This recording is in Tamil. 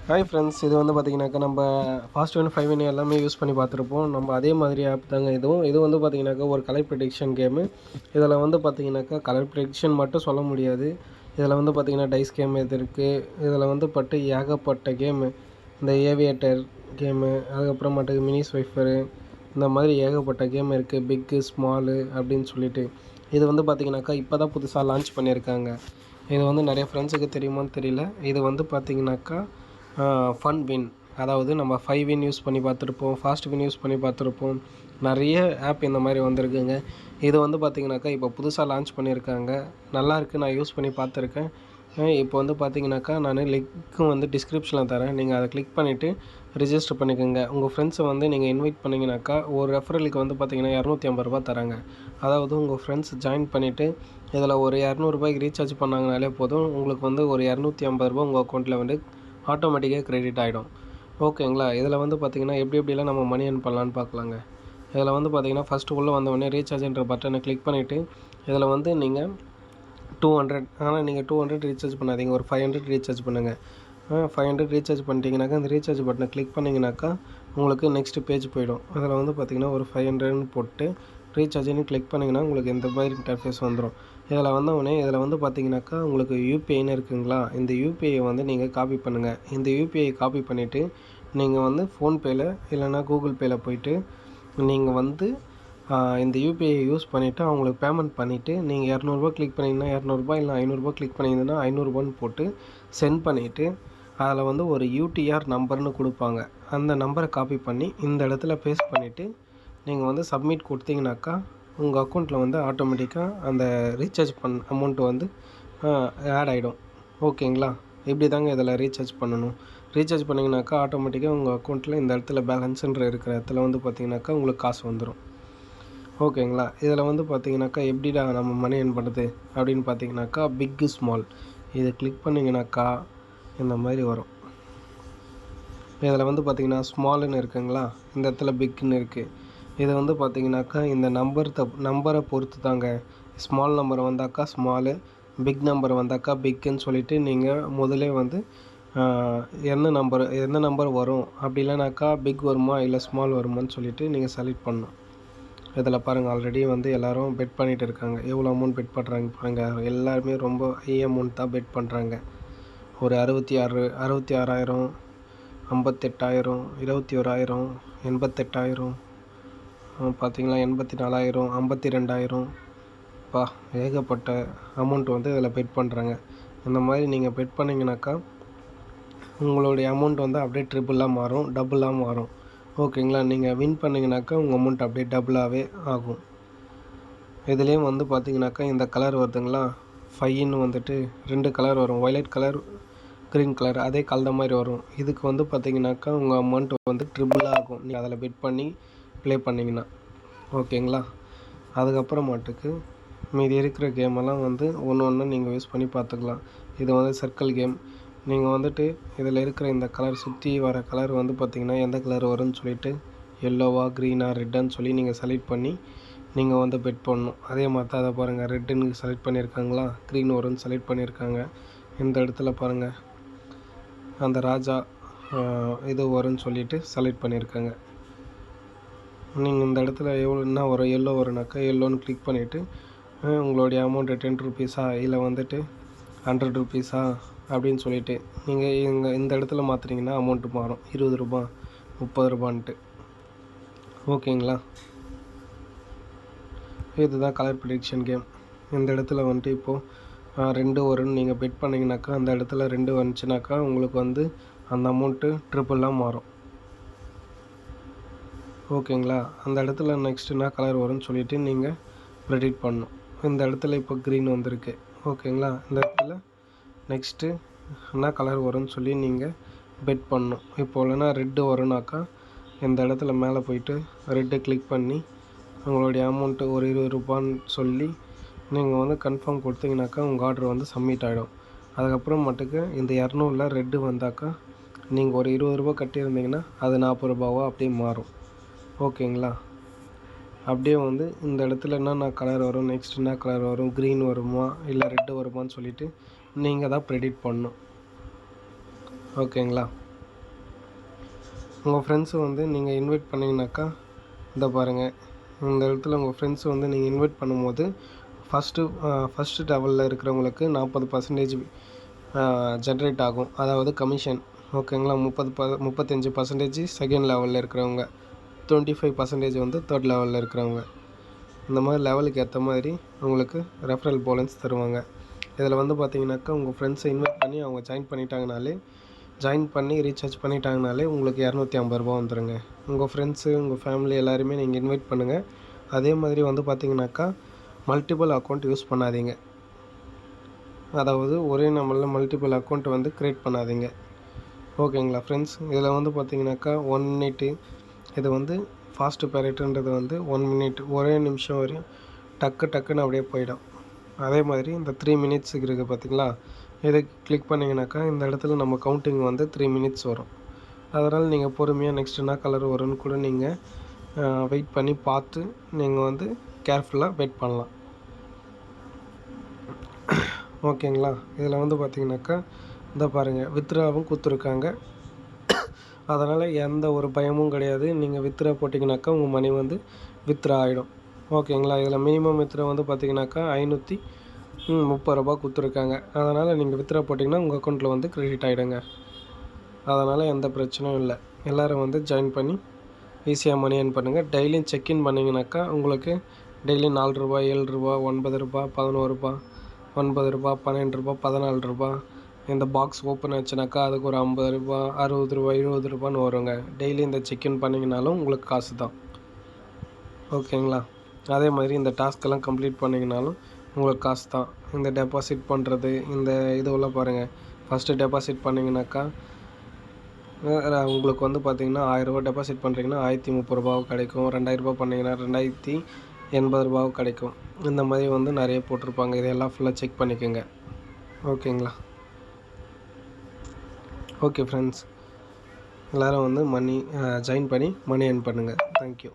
ஹாய் ஃப்ரெண்ட்ஸ், இது வந்து பார்த்தீங்கன்னாக்கா நம்ம ஃபாஸ்ட் ஒன் 5 ஒன் எல்லாமே யூஸ் பண்ணி பார்த்துருப்போம். நம்ம அதே மாதிரி ஆப் தாங்க இதுவும். இது வந்து பார்த்தீங்கன்னாக்கா ஒரு கலர் ப்ரெடிக்ஷன் கேமு. இதில் வந்து பார்த்தீங்கன்னாக்கா கலர் ப்ரெடிக்ஷன் மட்டும் சொல்ல முடியாது. இதில் வந்து பார்த்தீங்கன்னா டைஸ் கேம் இது இருக்குது. இதில் வந்து ஏகப்பட்ட கேமு, இந்த ஏவியேட்டர் கேமு, அதுக்கப்புறமாட்டுக்கு மினி ஸ்வைஃபரு, இந்த மாதிரி ஏகப்பட்ட கேம் இருக்குது. பிக்கு ஸ்மாலு அப்படின்னு சொல்லிட்டு. இது வந்து பார்த்தீங்கன்னாக்கா இப்போ தான் புதுசாக லான்ச் பண்ணியிருக்காங்க. இது வந்து நிறைய ஃப்ரெண்ட்ஸுக்கு தெரியுமான்னு தெரியல. இது வந்து பார்த்தீங்கன்னாக்கா ஃபன் வின், அதாவது நம்ம 5 வின் யூஸ் பண்ணி பார்த்துருப்போம், ஃபாஸ்ட் வின் யூஸ் பண்ணி பார்த்துருப்போம். நிறைய ஆப் இந்த மாதிரி வந்திருக்குங்க. இது வந்து பார்த்திங்கனாக்கா இப்போ புதுசாக லான்ச் பண்ணியிருக்காங்க. நல்லாயிருக்கு, நான் யூஸ் பண்ணி பார்த்துருக்கேன். இப்போ வந்து பார்த்திங்கனாக்கா நான் லிங்க்கும் வந்து டிஸ்கிரிப்ஷனில் தரேன். நீங்கள் அதை கிளிக் பண்ணிவிட்டு ரிஜிஸ்டர் பண்ணிக்கோங்க. உங்கள் ஃப்ரெண்ட்ஸை வந்து நீங்கள் இன்வைட் பண்ணிங்கனாக்கா ஒரு ரெஃபரலுக்கு வந்து பார்த்திங்கன்னா ரூ. 250 தராங்க. அதாவது உங்கள் ஃப்ரெண்ட்ஸ் ஜாயின் பண்ணிவிட்டு இதில் ஒரு ரூ. 200 ரீசார்ஜ் பண்ணாங்கனாலே போதும், உங்களுக்கு வந்து ஒரு ரூ. 250 உங்கள் அக்கௌண்ட்டில் வந்து ஆட்டோமேட்டிக்காக க்ரெடிட் ஆகிடும். ஓகேங்களா? இதில் வந்து பார்த்திங்கன்னா எப்படிலாம் நம்ம மணி ஏர்ன் பண்ணலான்னு பார்க்கலாங்க. இதில் வந்து பார்த்திங்கன்னா ஃபஸ்ட்டு உள்ளே வந்தவொடனே ரீசார்ஜ்ன்ற பட்டனை கிளிக் பண்ணிவிட்டு இதில் வந்து நீங்கள் 200, ஆனால் நீங்கள் 200 ரீசார்ஜ் பண்ணாதீங்க, ஒரு 500 ரீசார்ஜ் பண்ணுங்கள். 500 ரீசார்ஜ் பண்ணிட்டீங்கனாக்கா அந்த ரீசார்ஜ் பட்டனை கிளிக் பண்ணிங்கனாக்கா உங்களுக்கு நெக்ஸ்ட்டு பேஜ் போயிடும். அதில் வந்து பார்த்திங்கன்னா ஒரு 500ன்னு போட்டு ரீசார்ஜ்னு கிளிக் பண்ணிங்கன்னா உங்களுக்கு இந்த மாதிரி இன்டர்ஃபேஸ் வந்துடும். இதில் வந்தவுடனே இதில் வந்து பார்த்திங்கனாக்கா உங்களுக்கு யூபிஐன்னு இருக்குங்களா, இந்த யூபிஐயை வந்து நீங்கள் காப்பி பண்ணுங்கள். இந்த யூபிஐ காப்பி பண்ணிவிட்டு நீங்கள் வந்து ஃபோன்பேயில் இல்லைனா கூகுள் பேயில் போய்ட்டு நீங்கள் வந்து இந்த யூபிஐ யூஸ் பண்ணிவிட்டு அவங்களுக்கு பேமெண்ட் பண்ணிவிட்டு நீங்கள் ரூ. 200 கிளிக் பண்ணிங்கன்னா ரூ. 200, இல்லை ரூ. 500 கிளிக் பண்ணிங்கன்னா ரூ. 500 போட்டு சென்ட் பண்ணிவிட்டு அதில் வந்து ஒரு யூடிஆர் நம்பர்னு கொடுப்பாங்க. அந்த நம்பரை காப்பி பண்ணி இந்த இடத்துல பேஸ்ட் பண்ணிவிட்டு நீங்கள் வந்து சப்மிட் கொடுத்தீங்கனாக்கா உங்கள் அக்கௌண்ட்டில் வந்து ஆட்டோமேட்டிக்காக அந்த ரீசார்ஜ் அமௌண்ட்டு வந்து ஆட் ஆகிடும். ஓகேங்களா? இப்படி தாங்க இதில் ரீசார்ஜ் பண்ணணும். ரீசார்ஜ் பண்ணிங்கனாக்கா ஆட்டோமேட்டிக்காக உங்கள் அக்கௌண்ட்டில் இந்த இடத்துல பேலன்ஸுன்ற இருக்கிற இடத்துல வந்து பார்த்திங்கனாக்கா உங்களுக்கு காசு வந்துடும். ஓகேங்களா? இதில் வந்து பார்த்திங்கனாக்கா எப்படிடா நம்ம மணி ஏர்ன் பண்ணுறது அப்படின்னு பார்த்திங்கனாக்கா பிக்கு ஸ்மால் இதை கிளிக் பண்ணிங்கனாக்கா இந்த மாதிரி வரும். இதில் வந்து பார்த்திங்கன்னா ஸ்மாலுன்னு இருக்குங்களா, இந்த இடத்துல பிக்குன்னு இருக்குது. இது வந்து பார்த்திங்கனாக்கா இந்த நம்பரை பொறுத்து தாங்க. ஸ்மால் நம்பர் வந்தாக்கா ஸ்மாலு, பிக் நம்பர் வந்தாக்கா பிக்குன்னு சொல்லிவிட்டு நீங்கள் முதலே வந்து எந்த நம்பர் வரும், அப்படி இல்லைனாக்கா பிக் வருமா இல்லை ஸ்மால் வருமானு சொல்லிவிட்டு நீங்கள் செலக்ட் பண்ணணும். இதில் பாருங்கள், ஆல்ரெடி வந்து எல்லோரும் பெட் பண்ணிகிட்டு இருக்காங்க. எவ்வளோ அமௌண்ட் பெட் பண்ணுறாங்க பாருங்கள். எல்லாருமே ரொம்ப ஹை அமௌண்ட் தான் பெட் பண்ணுறாங்க. ஒரு 66,000, 58,000, 21,000, 88,000, பார்த்திங்களா 84,000, 52,000. ஏகப்பட்ட அமௌண்ட் வந்து இதில் பெட் பண்ணுறாங்க. இந்த மாதிரி நீங்கள் பெட் பண்ணிங்கனாக்கா உங்களுடைய அமௌண்ட் வந்து அப்படியே ட்ரிபிளாக மாறும், டபுளாக மாறும். ஓகேங்களா? நீங்கள் வின் பண்ணிங்கனாக்கா உங்கள் அமௌண்ட் அப்படியே டபுளாகவே ஆகும். இதுலேயும் வந்து பார்த்திங்கனாக்கா இந்த கலர் வருதுங்களா, 5ன்னு வந்துட்டு 2 கலர் வரும், வயலட் கலர், க்ரீன் கலர், அதே கலந்த மாதிரி வரும். இதுக்கு வந்து பார்த்திங்கனாக்கா உங்கள் அமௌண்ட் வந்து ட்ரிபிளாக ஆகும் நீங்கள் அதில் பெட் பண்ணி ப்ளே பண்ணிங்கன்னா. ஓகேங்களா? அதுக்கப்புறமாட்டுக்கு மீதி இருக்கிற கேமெல்லாம் வந்து ஒன்று நீங்கள் யூஸ் பண்ணி பார்த்துக்கலாம். இது வந்து சர்க்கிள் கேம். நீங்கள் வந்துட்டு இதில் இருக்கிற இந்த கலர் சுற்றி வர கலர் வந்து பார்த்திங்கன்னா எந்த கலர் வரும்னு சொல்லிவிட்டு எல்லோவா, க்ரீனா, ரெட்டான்னு சொல்லி நீங்கள் செலக்ட் பண்ணி நீங்கள் வந்து பெட் பண்ணணும். அதே மாதிரி தான் அதை பாருங்கள், ரெட்டுன்னு செலக்ட் பண்ணியிருக்காங்களா, க்ரீன் வரும்னு செலக்ட் பண்ணியிருக்காங்க. இந்த இடத்துல பாருங்கள் அந்த ராஜா இது வரும்னு சொல்லிவிட்டு செலக்ட் பண்ணியிருக்காங்க. நீங்கள் இந்த இடத்துல என்ன வரும், எல்லோ வரும்னாக்கா எல்லோன்னு கிளிக் பண்ணிவிட்டு உங்களுடைய அமௌண்ட்டு 10 ருபீஸா இல்லை வந்துட்டு 100 ருபீஸா அப்படின்னு சொல்லிவிட்டு நீங்கள் இந்த இடத்துல மாற்றுறீங்கன்னா அமௌண்ட்டு மாறும், 20 ரூபா, 30 ரூபான்ட்டு. ஓகேங்களா? இதுதான் கலர் ப்ரெடிக்ஷன் கேம். இந்த இடத்துல வந்துட்டு இப்போது 2 வரும்னு நீங்கள் பெட் பண்ணிங்கனாக்கா அந்த இடத்துல 2 வந்துச்சுனாக்கா உங்களுக்கு வந்து அந்த அமௌண்ட்டு ட்ரிபிளாக மாறும். ஓகேங்களா? அந்த இடத்துல நெக்ஸ்ட் என்ன கலர் வரும்னு சொல்லிவிட்டு நீங்கள் ப்ரெடிக்ட் பண்ணணும். இந்த இடத்துல இப்போ க்ரீன் வந்திருக்கு. ஓகேங்களா? இந்த இடத்துல நெக்ஸ்ட்டு என்ன கலர் வரும்னு சொல்லி நீங்கள் பெட் பண்ணணும். இப்போ இல்லைனா ரெட்டு வரும்னாக்கா இந்த இடத்துல மேலே போய்ட்டு ரெட்டை கிளிக் பண்ணி உங்களுடைய அமௌண்ட்டு ஒரு 20 ரூபான்னு சொல்லி நீங்கள் வந்து கன்ஃபார்ம் கொடுத்தீங்கனாக்கா உங்கள் ஆர்டர் வந்து சப்மிட் ஆகிடும். அதுக்கப்புறம் மட்டுக்கு இந்த 200ல் ரெட்டு வந்தாக்கா நீங்கள் ஒரு 20 ரூபா கட்டியிருந்தீங்கன்னா அது 40 ரூபாவாக அப்படியே மாறும். ஓகேங்களா? அப்படியே வந்து இந்த இடத்துல என்னென்ன கலர் வரும், நெக்ஸ்ட் என்ன கலர் வரும், க்ரீன் வருமா இல்லை ரெட்டு வருமான்னு சொல்லிவிட்டு நீங்கள் தான் ப்ரெடிக்ட் பண்ணணும். ஓகேங்களா? உங்கள் ஃப்ரெண்ட்ஸு வந்து நீங்கள் இன்வைட் பண்ணிங்கனாக்கா இந்த பாருங்கள், இந்த இடத்துல உங்கள் ஃப்ரெண்ட்ஸு வந்து நீங்கள் இன்வைட் பண்ணும்போது ஃபஸ்ட்டு லெவலில் இருக்கிறவங்களுக்கு 40% ஜென்ரேட் ஆகும், அதாவது கமிஷன். ஓகேங்களா, 35% செகண்ட் லெவலில் இருக்கிறவங்க, 25% வந்து தேர்ட் லெவலில் இருக்கிறவங்க. இந்த மாதிரி லெவலுக்கு ஏற்ற மாதிரி உங்களுக்கு ரெஃபரல் போனஸ் தருவாங்க. இதில் வந்து பார்த்தீங்கன்னாக்கா உங்கள் ஃப்ரெண்ட்ஸை இன்வைட் பண்ணி அவங்க ஜாயின் பண்ணி ரீசார்ஜ் பண்ணிட்டாங்கனாலே உங்களுக்கு ₹250 வந்துடுங்க. உங்கள் ஃப்ரெண்ட்ஸு, உங்கள் ஃபேமிலி எல்லாருமே நீங்கள் இன்வைட் பண்ணுங்கள். அதே மாதிரி வந்து பார்த்தீங்கன்னாக்கா மல்டிபிள் அக்கௌண்ட் யூஸ் பண்ணாதீங்க. அதாவது ஒரே நம்பரில் மல்டிபிள் அக்கௌண்ட் வந்து க்ரியேட் பண்ணாதீங்க. ஓகேங்களா ஃப்ரெண்ட்ஸ், இதில் வந்து பார்த்தீங்கன்னாக்கா 1 மினிட்டு, இது வந்து ஃபாஸ்ட்டு பேரேட்டுன்றது வந்து 1 மினிட், ஒரே நிமிஷம் வரையும் டக்குன்னு அப்படியே போயிடும். அதே மாதிரி இந்த 3 மினிட்ஸ் இருக்குது பார்த்தீங்களா, இதை கிளிக் பண்ணிங்கனாக்கா இந்த இடத்துல நம்ம கவுண்டிங் வந்து 3 மினிட்ஸ் வரும். அதனால் நீங்கள் பொறுமையாக நெக்ஸ்ட் என்ன கலர் வரும்னு கூட நீங்கள் வெயிட் பண்ணி பார்த்து நீங்கள் வந்து கேர்ஃபுல்லாக வெயிட் பண்ணலாம். ஓகேங்களா, இதில் வந்து பார்த்தீங்கன்னாக்கா இந்த பாருங்கள் வித்ட்ராவும் கொடுத்துருக்காங்க. அதனால் எந்த ஒரு பயமும் கிடையாது. நீங்கள் வித்ட்ரா போட்டிங்கனாக்கா உங்கள் மணி வந்து வித்ட்ரா ஆகிடும். ஓகேங்களா, இதில் மினிமம் வித்ட்ரா வந்து பார்த்தீங்கன்னாக்கா ₹530 கொடுத்துருக்காங்க. அதனால் நீங்கள் வித்ட்ரா போட்டிங்கன்னா உங்கள் அக்கௌண்ட்டில் வந்து கிரெடிட் ஆகிடுங்க. அதனால் எந்த பிரச்சனையும் இல்லை. எல்லோரும் வந்து ஜாயின் பண்ணி ஈஸியாக மணி ஏர்ன் பண்ணுங்கள். டெய்லியும் செக்இன் பண்ணிங்கனாக்கா உங்களுக்கு டெய்லி ₹4, ₹7, ₹9, ₹11, ₹9, ₹12, ₹14 இந்த பாக்ஸ் ஓப்பன் ஆச்சுனாக்கா அதுக்கு ஒரு ₹50, ₹60, ₹70 வருங்க. டெய்லி இந்த செக்இன் பண்ணிங்கனாலும் உங்களுக்கு காசு தான். ஓகேங்களா, அதே மாதிரி இந்த டாஸ்க்கெல்லாம் கம்ப்ளீட் பண்ணிங்கனாலும் உங்களுக்கு காசு தான். இந்த டெபாசிட் பண்ணுறது, இந்த இதுவெல்லாம் பாருங்கள். ஃபஸ்ட்டு டெபாசிட் பண்ணிங்கனாக்கா உங்களுக்கு வந்து பார்த்திங்கன்னா ₹1000 டெபாசிட் பண்ணுறீங்கன்னா ₹1030 கிடைக்கும். ₹2000 பண்ணிங்கன்னா ₹2080 கிடைக்கும். இந்த மாதிரி வந்து நிறைய போட்டிருப்பாங்க. இதையெல்லாம் ஃபுல்லாக செக் பண்ணிக்கோங்க. ஓகேங்களா. ஓகே ஃப்ரெண்ட்ஸ், எல்லோரும் வந்து ஜாயின் பண்ணி மணி ஏர்ன் பண்ணுங்கள். தேங்க்யூ.